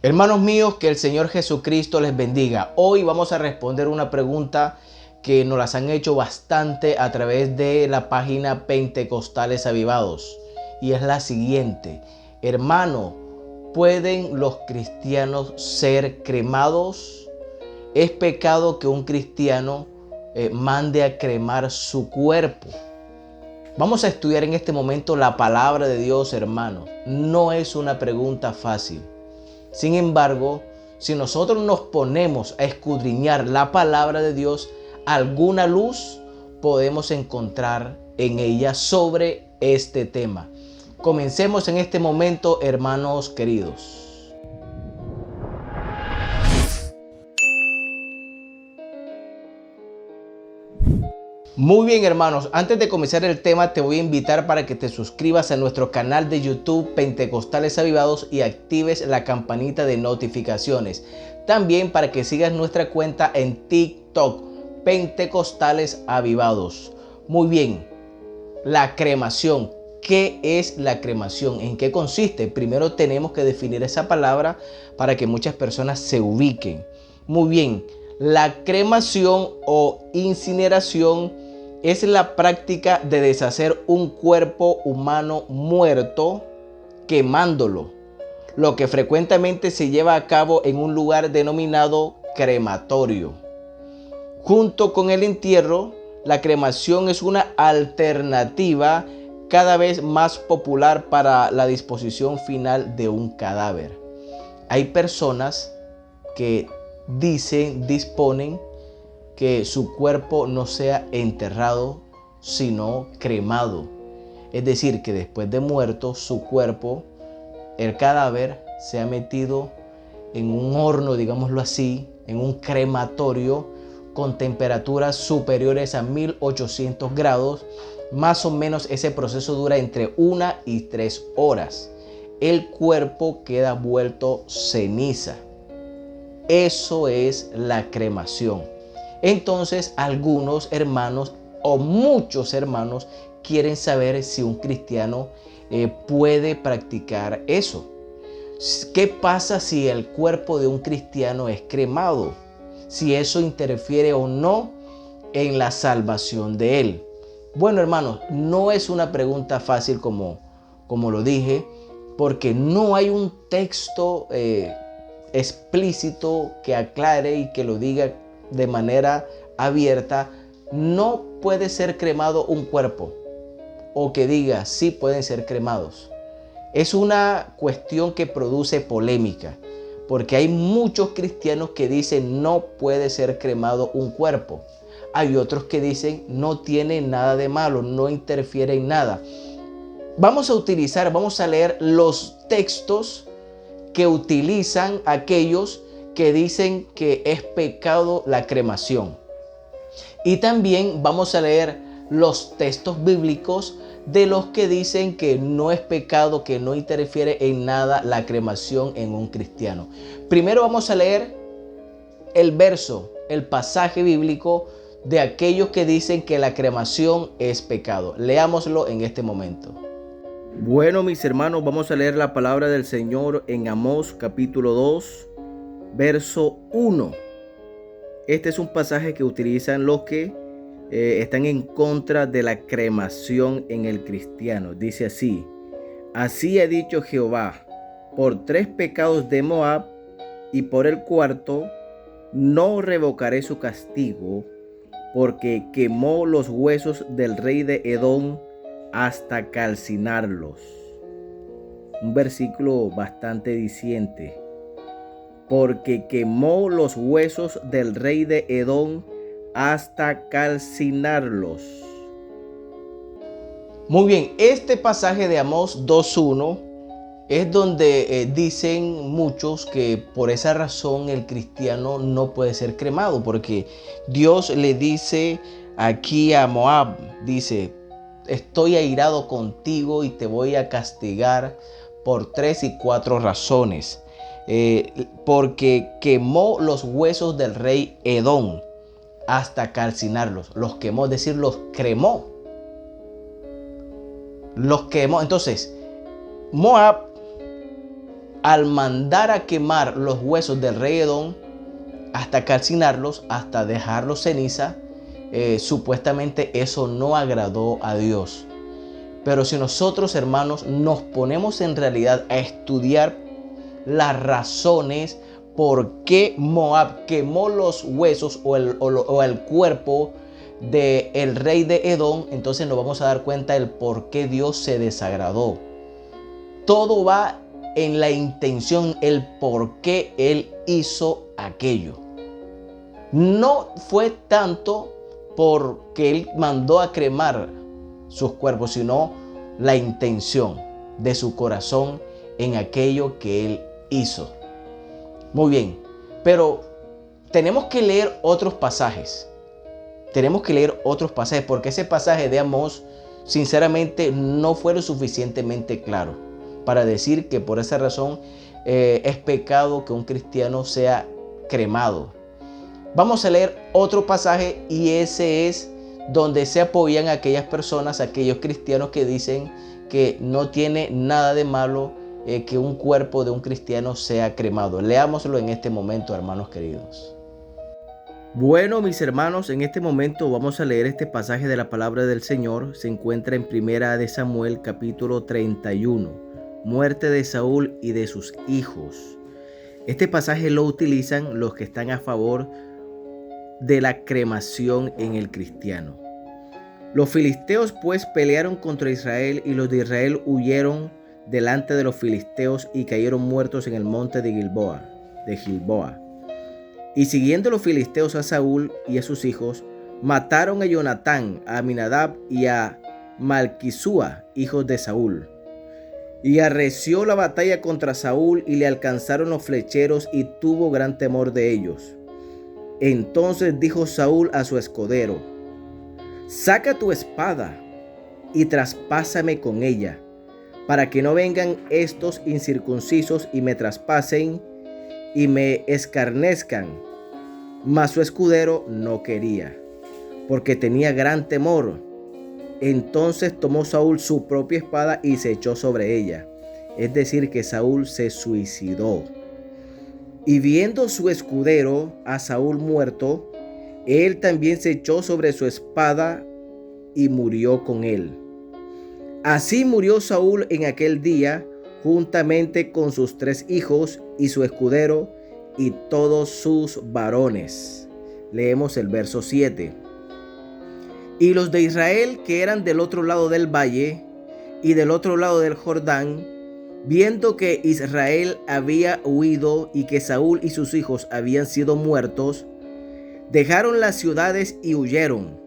Hermanos míos, que el Señor Jesucristo les bendiga. Hoy vamos a responder una pregunta que nos las han hecho bastante a través de la página Pentecostales Avivados. Y es la siguiente. Hermano, ¿pueden los cristianos ser cremados? ¿Es pecado que un cristiano mande a cremar su cuerpo? Vamos a estudiar en este momento la palabra de Dios, hermano. No es una pregunta fácil. Sin embargo, si nosotros nos ponemos a escudriñar la palabra de Dios, alguna luz podemos encontrar en ella sobre este tema. Comencemos en este momento, hermanos queridos. Muy bien, hermanos, antes de comenzar el tema te voy a invitar para que te suscribas a nuestro canal de YouTube Pentecostales Avivados y actives la campanita de notificaciones. También para que sigas nuestra cuenta en TikTok Pentecostales Avivados. Muy bien, la cremación. ¿Qué es la cremación? ¿En qué consiste? Primero tenemos que definir esa palabra para que muchas personas se ubiquen. Muy bien, la cremación o incineración es la práctica de deshacer un cuerpo humano muerto quemándolo, lo que frecuentemente se lleva a cabo en un lugar denominado crematorio. Junto con el entierro, la cremación es una alternativa cada vez más popular para la disposición final de un cadáver. Hay personas que disponen que su cuerpo no sea enterrado, sino cremado. Es decir, que después de muerto, su cuerpo, el cadáver, sea metido en un horno, digámoslo así, en un crematorio con temperaturas superiores a 1800 grados. Más o menos ese proceso dura entre 1 y 3 horas. El cuerpo queda vuelto ceniza. Eso es la cremación. Entonces, algunos hermanos o muchos hermanos quieren saber si un cristiano puede practicar eso. ¿Qué pasa si el cuerpo de un cristiano es cremado? Si eso interfiere o no en la salvación de él. Bueno, hermanos, no es una pregunta fácil como lo dije, porque no hay un texto explícito que aclare y que lo diga de manera abierta. No puede ser cremado un cuerpo, o que diga sí pueden ser cremados. Es una cuestión que produce polémica, porque hay muchos cristianos que dicen no puede ser cremado un cuerpo. Hay otros que dicen no tiene nada de malo, no interfiere en nada. Vamos a leer los textos que utilizan aquellos que dicen que es pecado la cremación. Y también vamos a leer los textos bíblicos de los que dicen que no es pecado, que no interfiere en nada la cremación en un cristiano. Primero vamos a leer el verso, el pasaje bíblico de aquellos que dicen que la cremación es pecado. Leámoslo en este momento. Bueno, mis hermanos, vamos a leer la palabra del Señor en Amós capítulo 2, verso 1. Este es un pasaje que utilizan los que están en contra de la cremación en el cristiano. Dice así: así ha dicho Jehová, por 3 pecados de Moab y por el cuarto no revocaré su castigo, porque quemó los huesos del rey de Edom hasta calcinarlos. Un versículo bastante diciente. Porque quemó los huesos del rey de Edom hasta calcinarlos. Muy bien, este pasaje de Amós 2:1 es donde dicen muchos que por esa razón el cristiano no puede ser cremado, porque Dios le dice aquí a Moab, dice: estoy airado contigo y te voy a castigar por 3 y 4 razones. Porque quemó los huesos del rey Edom hasta calcinarlos. Los quemó, es decir, los cremó. Los quemó. Entonces, Moab al mandar a quemar los huesos del rey Edom, hasta calcinarlos, hasta dejarlos ceniza, supuestamente eso no agradó a Dios. Pero si nosotros, hermanos, nos ponemos en realidad a estudiar las razones por qué Moab quemó los huesos o el cuerpo del rey de Edom, entonces nos vamos a dar cuenta del por qué Dios se desagradó. Todo va en la intención, el por qué Él hizo aquello. No fue tanto porque Él mandó a cremar sus cuerpos, sino la intención de su corazón en aquello que Él hizo. Muy bien, pero tenemos que leer otros pasajes. Porque ese pasaje de Amós, sinceramente, no fue lo suficientemente claro para decir que por esa razón es pecado que un cristiano sea cremado. Vamos a leer otro pasaje y ese es donde se apoyan aquellas personas, aquellos cristianos que dicen que no tiene nada de malo que un cuerpo de un cristiano sea cremado. Leámoslo en este momento, hermanos queridos. Bueno, mis hermanos, en este momento vamos a leer este pasaje de la palabra del Señor. Se encuentra en Primera de Samuel, capítulo 31. Muerte de Saúl y de sus hijos. Este pasaje lo utilizan los que están a favor de la cremación en el cristiano. Los filisteos pues pelearon contra Israel y los de Israel huyeron delante de los filisteos y cayeron muertos en el monte de Gilboa. Y siguiendo los filisteos a Saúl y a sus hijos, mataron a Jonatán, a Aminadab y a Malquisúa, hijos de Saúl. Y arreció la batalla contra Saúl y le alcanzaron los flecheros y tuvo gran temor de ellos. Entonces dijo Saúl a su escudero: saca tu espada y traspásame con ella, para que no vengan estos incircuncisos y me traspasen y me escarnezcan. Mas su escudero no quería, porque tenía gran temor. Entonces tomó Saúl su propia espada y se echó sobre ella. Es decir, que Saúl se suicidó. Y viendo su escudero a Saúl muerto, él también se echó sobre su espada y murió con él. Así murió Saúl en aquel día, juntamente con sus 3 hijos y su escudero y todos sus varones. Leemos el verso 7. Y los de Israel que eran del otro lado del valle y del otro lado del Jordán, viendo que Israel había huido y que Saúl y sus hijos habían sido muertos, dejaron las ciudades y huyeron,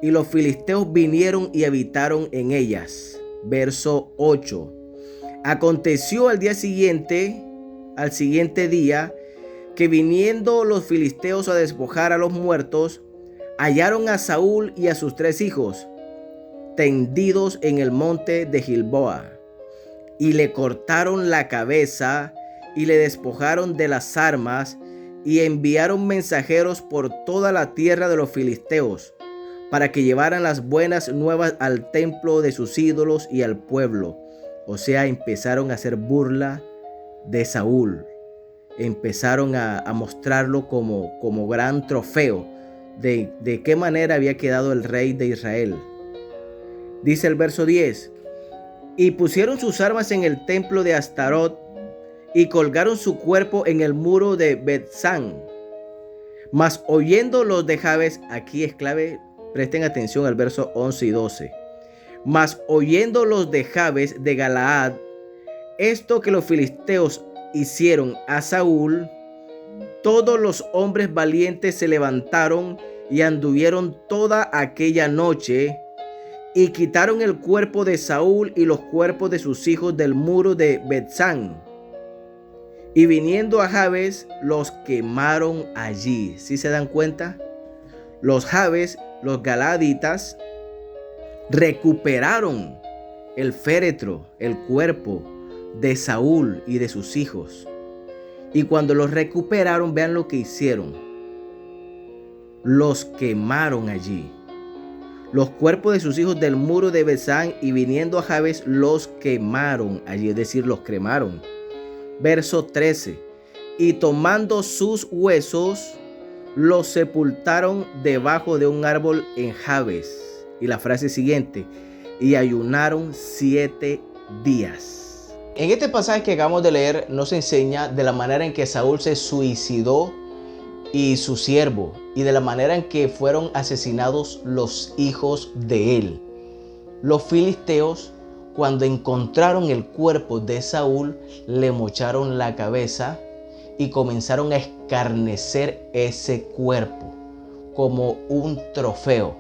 y los filisteos vinieron y habitaron en ellas. Verso 8. Aconteció al siguiente día, que viniendo los filisteos a despojar a los muertos, hallaron a Saúl y a sus 3 hijos tendidos en el monte de Gilboa, y le cortaron la cabeza y le despojaron de las armas, y enviaron mensajeros por toda la tierra de los filisteos, para que llevaran las buenas nuevas al templo de sus ídolos y al pueblo. O sea, empezaron a hacer burla de Saúl. Empezaron a mostrarlo como gran trofeo de qué manera había quedado el rey de Israel. Dice el verso 10: y pusieron sus armas en el templo de Astarot y colgaron su cuerpo en el muro de Bet-san. Mas oyendo los de Jabes, aquí es clave, presten atención al verso 11 y 12. Mas oyendo los de Jabes de Galaad esto que los filisteos hicieron a Saúl, todos los hombres valientes se levantaron y anduvieron toda aquella noche y quitaron el cuerpo de Saúl y los cuerpos de sus hijos del muro de Bet-san. Y viniendo a Jabes, los quemaron allí. ¿Sí se dan cuenta? Los Jabes, los galaaditas, recuperaron el féretro, el cuerpo de Saúl y de sus hijos. Y cuando los recuperaron, vean lo que hicieron. Los quemaron allí. Los cuerpos de sus hijos del muro de Bet-san, y viniendo a Jabes, los quemaron allí, es decir, los cremaron. Verso 13. Y tomando sus huesos, los sepultaron debajo de un árbol en Jabes. Y la frase siguiente. Y ayunaron 7 días. En este pasaje que acabamos de leer nos enseña de la manera en que Saúl se suicidó y su siervo, y de la manera en que fueron asesinados los hijos de él. Los filisteos, cuando encontraron el cuerpo de Saúl, le mocharon la cabeza y comenzaron a escarnecer ese cuerpo como un trofeo.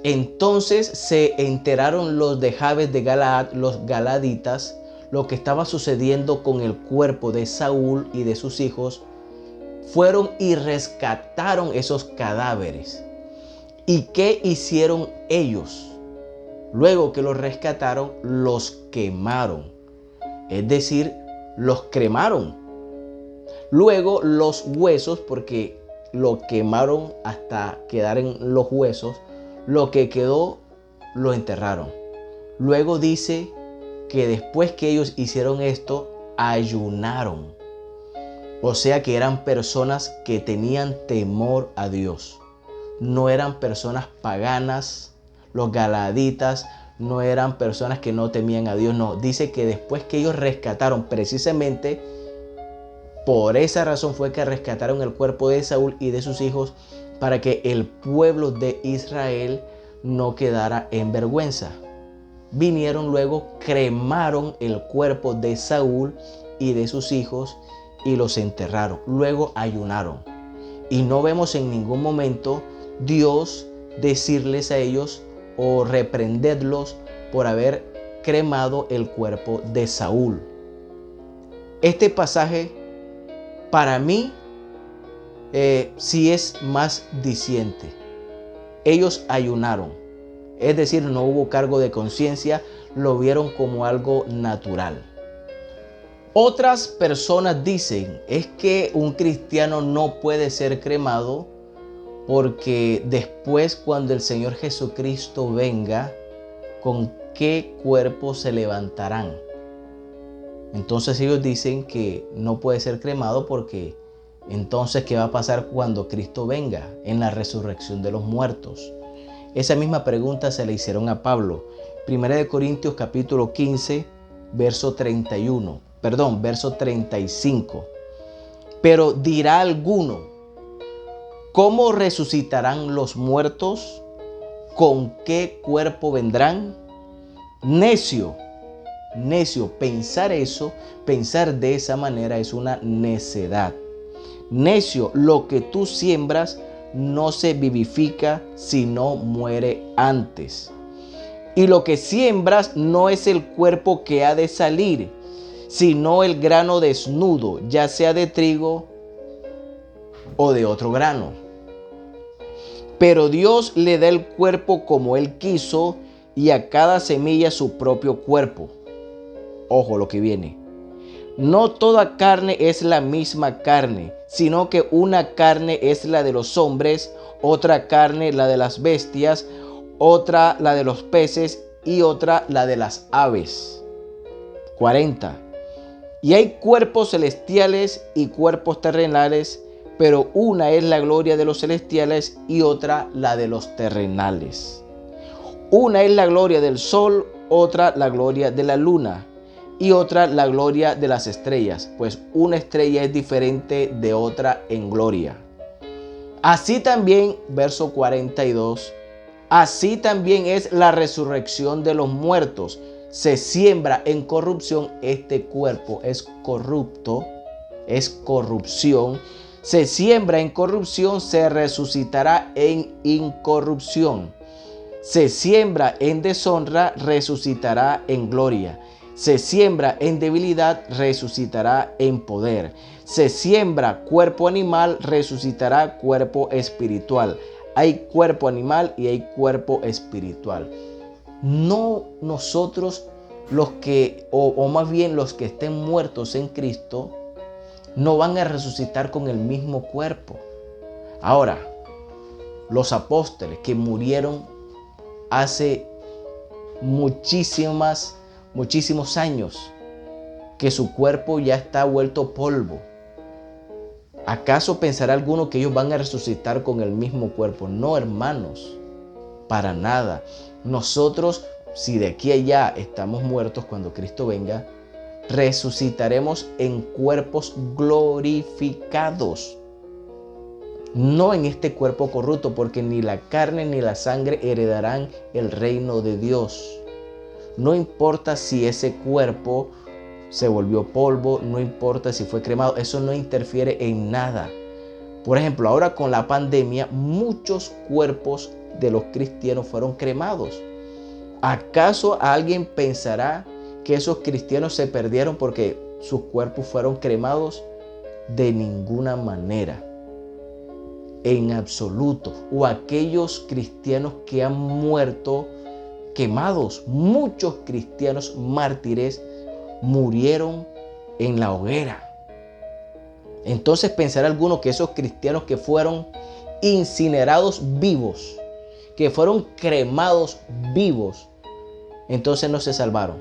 Entonces se enteraron los de Jabes de Galaad, los galaditas, lo que estaba sucediendo con el cuerpo de Saúl y de sus hijos. Fueron y rescataron esos cadáveres. ¿Y qué hicieron ellos? Luego que los rescataron, los quemaron. Es decir, los cremaron. Luego los huesos, porque lo quemaron hasta quedar en los huesos, lo que quedó lo enterraron. Luego dice que después que ellos hicieron esto, ayunaron. O sea que eran personas que tenían temor a Dios. No eran personas paganas. Los galaditas no eran personas que no temían a Dios. No, dice que después que ellos rescataron, precisamente por esa razón fue que rescataron el cuerpo de Saúl y de sus hijos, para que el pueblo de Israel no quedara en vergüenza. Vinieron luego, cremaron el cuerpo de Saúl y de sus hijos y los enterraron. Luego ayunaron. Y no vemos en ningún momento Dios decirles a ellos o reprenderlos por haber cremado el cuerpo de Saúl. Este pasaje para mí sí es más diciente. Ellos ayunaron. Es decir, no hubo cargo de conciencia, lo vieron como algo natural. Otras personas dicen, es que un cristiano no puede ser cremado porque después, cuando el Señor Jesucristo venga, ¿con qué cuerpo se levantarán? Entonces ellos dicen que no puede ser cremado porque entonces, ¿qué va a pasar cuando Cristo venga en la resurrección de los muertos? Esa misma pregunta se le hicieron a Pablo. 1 Corintios capítulo 15, verso 35. Pero dirá alguno, ¿cómo resucitarán los muertos? ¿Con qué cuerpo vendrán? Necio, pensar eso, pensar de esa manera es una necedad. Necio, lo que tú siembras no se vivifica si no muere antes. Y lo que siembras no es el cuerpo que ha de salir, sino el grano desnudo, ya sea de trigo o de otro grano. Pero Dios le da el cuerpo como Él quiso, y a cada semilla su propio cuerpo. Ojo lo que viene. No toda carne es la misma carne, sino que una carne es la de los hombres, otra carne la de las bestias, otra la de los peces y otra la de las aves. 40. Y hay cuerpos celestiales y cuerpos terrenales, pero una es la gloria de los celestiales y otra la de los terrenales. Una es la gloria del sol, otra la gloria de la luna y otra la gloria de las estrellas, pues una estrella es diferente de otra en gloria. Así también, verso 42, así también es la resurrección de los muertos. Se siembra en corrupción, este cuerpo es corrupto, es corrupción. Se siembra en corrupción, se resucitará en incorrupción. Se siembra en deshonra, resucitará en gloria. Se siembra en debilidad, resucitará en poder. Se siembra cuerpo animal, resucitará cuerpo espiritual. Hay cuerpo animal y hay cuerpo espiritual. No nosotros los que, o más bien los que estén muertos en Cristo, no van a resucitar con el mismo cuerpo. Ahora, los apóstoles que murieron hace muchísimos años, que su cuerpo ya está vuelto polvo. ¿Acaso pensará alguno que ellos van a resucitar con el mismo cuerpo? No, hermanos, para nada. Nosotros, si de aquí a allá estamos muertos cuando Cristo venga, resucitaremos en cuerpos glorificados. No en este cuerpo corrupto, porque ni la carne ni la sangre heredarán el reino de Dios. No importa si ese cuerpo se volvió polvo, no importa si fue cremado, eso no interfiere en nada. Por ejemplo, ahora con la pandemia, muchos cuerpos de los cristianos fueron cremados. ¿Acaso alguien pensará que esos cristianos se perdieron porque sus cuerpos fueron cremados? De ninguna manera. En absoluto. O aquellos cristianos que han muerto quemados. Muchos cristianos mártires murieron en la hoguera. Entonces pensará alguno que esos cristianos que fueron incinerados vivos, que fueron cremados vivos, entonces no se salvaron.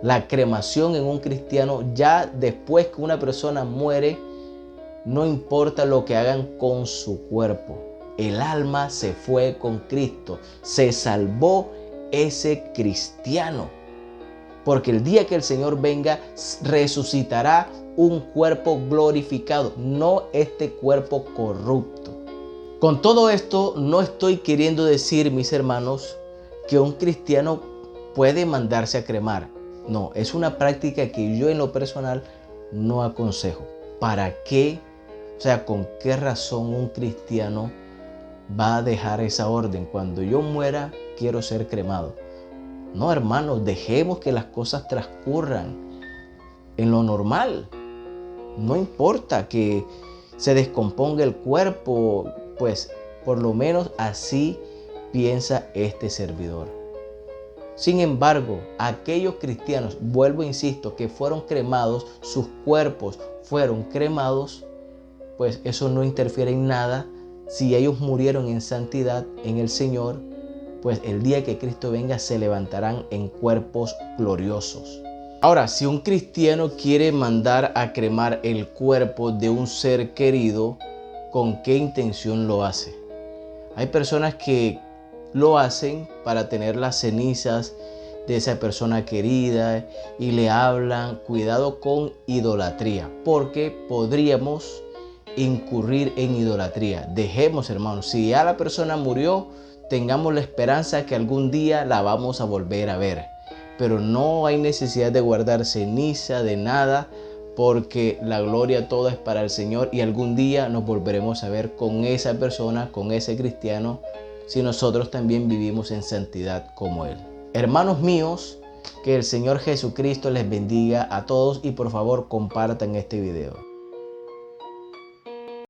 La cremación en un cristiano, ya después que una persona muere, no importa lo que hagan con su cuerpo. El alma se fue con Cristo. Se salvó ese cristiano. Porque el día que el Señor venga, resucitará un cuerpo glorificado, no este cuerpo corrupto. Con todo esto, no estoy queriendo decir, mis hermanos, que un cristiano puede mandarse a cremar. No, es una práctica que yo en lo personal no aconsejo. ¿Para qué? O sea, ¿con qué razón un cristiano va a dejar esa orden? Cuando yo muera, quiero ser cremado. No, hermanos, dejemos que las cosas transcurran en lo normal. No importa que se descomponga el cuerpo, pues por lo menos así piensa este servidor. Sin embargo, aquellos cristianos, vuelvo e insisto, que fueron cremados, sus cuerpos fueron cremados, pues eso no interfiere en nada. Si ellos murieron en santidad en el Señor, pues el día que Cristo venga se levantarán en cuerpos gloriosos. Ahora, si un cristiano quiere mandar a cremar el cuerpo de un ser querido, ¿con qué intención lo hace? Hay personas que lo hacen para tener las cenizas de esa persona querida y le hablan, cuidado con idolatría, porque podríamos incurrir en idolatría. Dejemos, hermanos, si ya la persona murió, tengamos la esperanza que algún día la vamos a volver a ver. Pero no hay necesidad de guardar ceniza de nada, porque la gloria toda es para el Señor y algún día nos volveremos a ver con esa persona, con ese cristiano, si nosotros también vivimos en santidad como Él. Hermanos míos, que el Señor Jesucristo les bendiga a todos y por favor compartan este video.